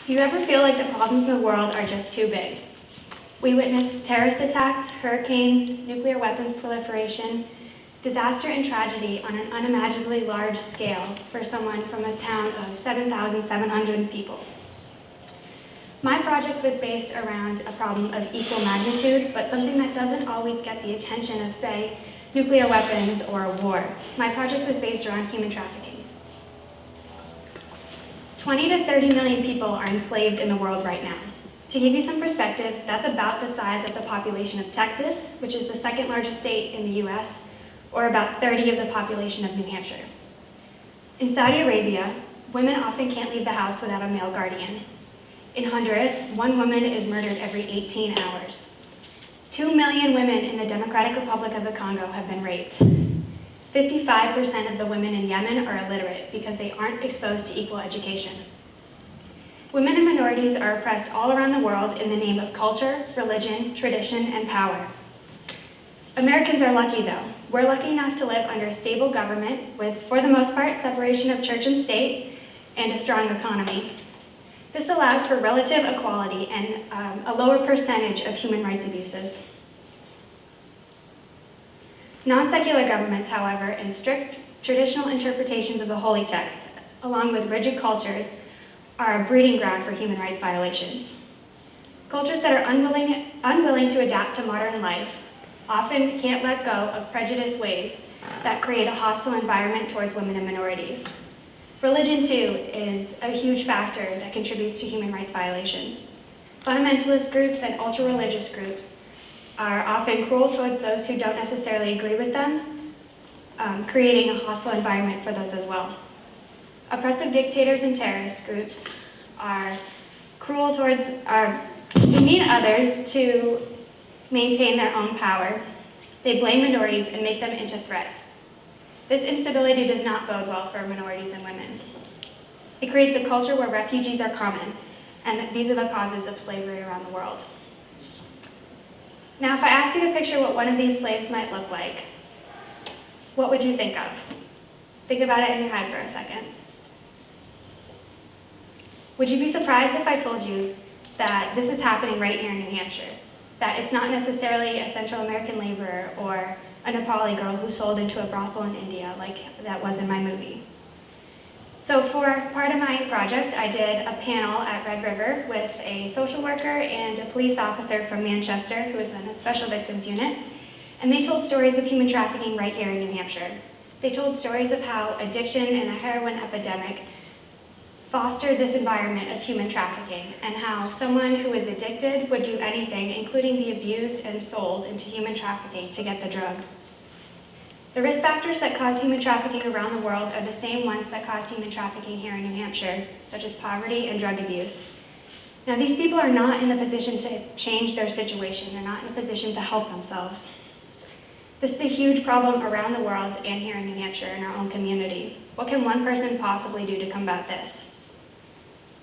Do you ever feel like the problems in the world are just too big? We witness terrorist attacks, hurricanes, nuclear weapons proliferation, disaster and tragedy on an unimaginably large scale for someone from a town of 7,700 people. My project was based around a problem of equal magnitude, but something that doesn't always get the attention of, say, nuclear weapons or a war. My project was based around human trafficking. 20 to 30 million people are enslaved in the world right now. To give you some perspective, that's about the size of the population of Texas, which is the second largest state in the US, or about 30 of the population of New Hampshire. In Saudi Arabia, women often can't leave the house without a male guardian. In Honduras, one woman is murdered every 18 hours. 2 million women in the Democratic Republic of the Congo have been raped. 55% of the women in Yemen are illiterate because they aren't exposed to equal education. Women and minorities are oppressed all around the world in the name of culture, religion, tradition, and power. Americans are lucky, though. We're lucky enough to live under a stable government with, for the most part, separation of church and state and a strong economy. This allows for relative equality and a lower percentage of human rights abuses. Non-secular governments, however, and strict traditional interpretations of the holy texts, along with rigid cultures, are a breeding ground for human rights violations. Cultures that are unwilling to adapt to modern life often can't let go of prejudiced ways that create a hostile environment towards women and minorities. Religion, too, is a huge factor that contributes to human rights violations. Fundamentalist groups and ultra-religious groups are often cruel towards those who don't necessarily agree with them, creating a hostile environment for those as well. Oppressive dictators and terrorist groups are cruel towards, demean others to maintain their own power. They blame minorities and make them into threats. This instability does not bode well for minorities and women. It creates a culture where refugees are common, and these are the causes of slavery around the world. Now, if I asked you to picture what one of these slaves might look like, what would you think of? Think about it in your head for a second. Would you be surprised if I told you that this is happening right here in New Hampshire? That it's not necessarily a Central American laborer or a Nepali girl who sold into a brothel in India like that was in my movie. So for part of my project, I did a panel at Red River with a social worker and a police officer from Manchester who is in a special victims unit, and they told stories of human trafficking right here in New Hampshire. They told stories of how addiction and a heroin epidemic fostered this environment of human trafficking, and how someone who is addicted would do anything, including be abused and sold into human trafficking to get the drug. The risk factors that cause human trafficking around the world are the same ones that cause human trafficking here in New Hampshire, such as poverty and drug abuse. Now, these people are not in the position to change their situation. They're not in a position to help themselves. This is a huge problem around the world and here in New Hampshire in our own community. What can one person possibly do to combat this?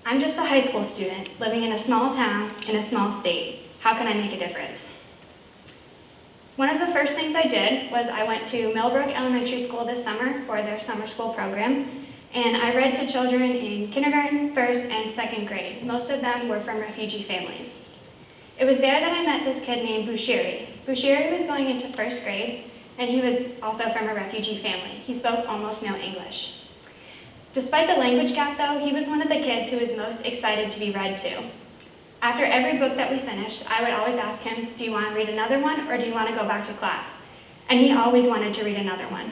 I'm just a high school student living in a small town in a small state. How can I make a difference? One of the first things I did was I went to Millbrook Elementary School this summer for their summer school program, and I read to children in kindergarten, first, and second grade. Most of them were from refugee families. It was there that I met this kid named Bushiri. Bushiri was going into first grade, and he was also from a refugee family. He spoke almost no English. Despite the language gap, though, he was one of the kids who was most excited to be read to. After every book that we finished, I would always ask him, do you want to read another one, or do you want to go back to class? And he always wanted to read another one.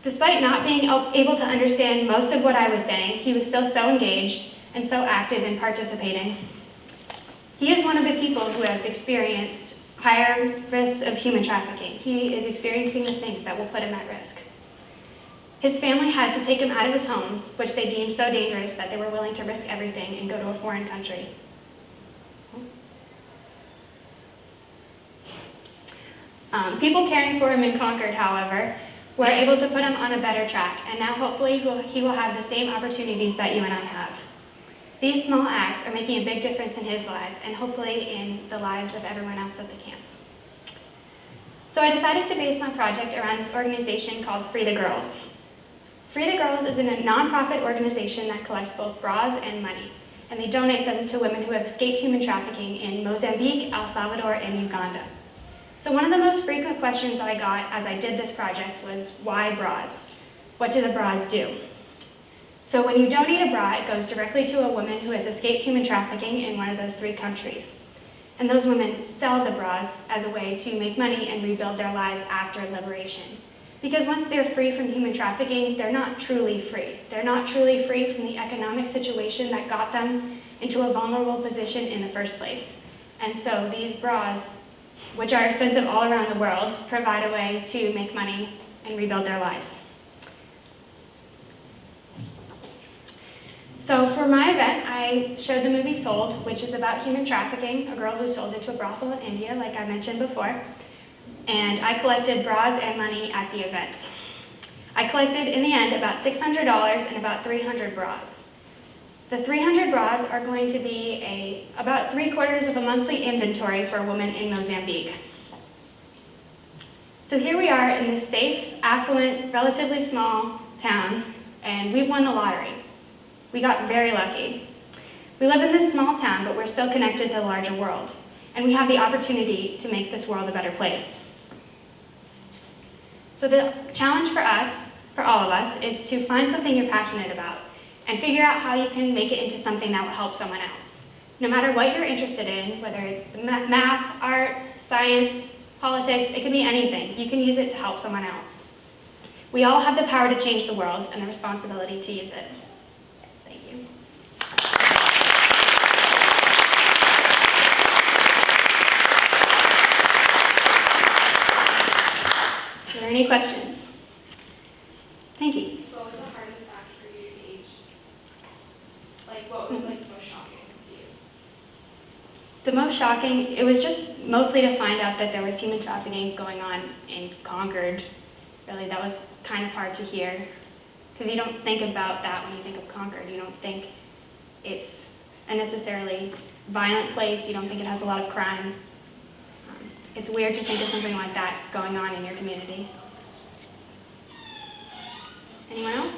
Despite not being able to understand most of what I was saying, he was still so engaged and so active in participating. He is one of the people who has experienced higher risks of human trafficking. He is experiencing the things that will put him at risk. His family had to take him out of his home, which they deemed so dangerous that they were willing to risk everything and go to a foreign country. People caring for him in Concord, however, were able to put him on a better track, and now hopefully he will have the same opportunities that you and I have. These small acts are making a big difference in his life, and hopefully in the lives of everyone else at the camp. So I decided to base my project around this organization called Free the Girls. Free the Girls is a nonprofit organization that collects both bras and money. and they donate them to women who have escaped human trafficking in Mozambique, El Salvador, and Uganda. So one of the most frequent questions I got as I did this project was, why bras? What do the bras do? So when you donate a bra, it goes directly to a woman who has escaped human trafficking in one of those 3 countries. And those women sell the bras as a way to make money and rebuild their lives after liberation. Because once they're free from human trafficking, they're not truly free. They're not truly free from the economic situation that got them into a vulnerable position in the first place. And so these bras, which are expensive all around the world, provide a way to make money and rebuild their lives. So for my event, I showed the movie Sold, which is about human trafficking, a girl who's sold into a brothel in India, like I mentioned before. And I collected bras and money at the event. I collected, in the end, about $600 and about 300 bras. The 300 bras are going to be about 3/4 of a monthly inventory for a woman in Mozambique. So here we are in this safe, affluent, relatively small town, and we've won the lottery. We got very lucky. We live in this small town, but we're still connected to the larger world, and we have the opportunity to make this world a better place. So the challenge for us, for all of us, is to find something you're passionate about and figure out how you can make it into something that will help someone else. No matter what you're interested in, whether it's math, art, science, politics, it can be anything. You can use it to help someone else. We all have the power to change the world and the responsibility to use it. Thank you. Are there any questions? Thank you. What was the hardest act for you to gauge? Like, what was like the most shocking to you? The most shocking, it was just mostly to find out that there was human trafficking going on in Concord. Really, that was kind of hard to hear. Because you don't think about that when you think of Concord. You don't think it's a necessarily violent place. You don't think it has a lot of crime. It's weird to think of something like that going on in your community. Anyone else?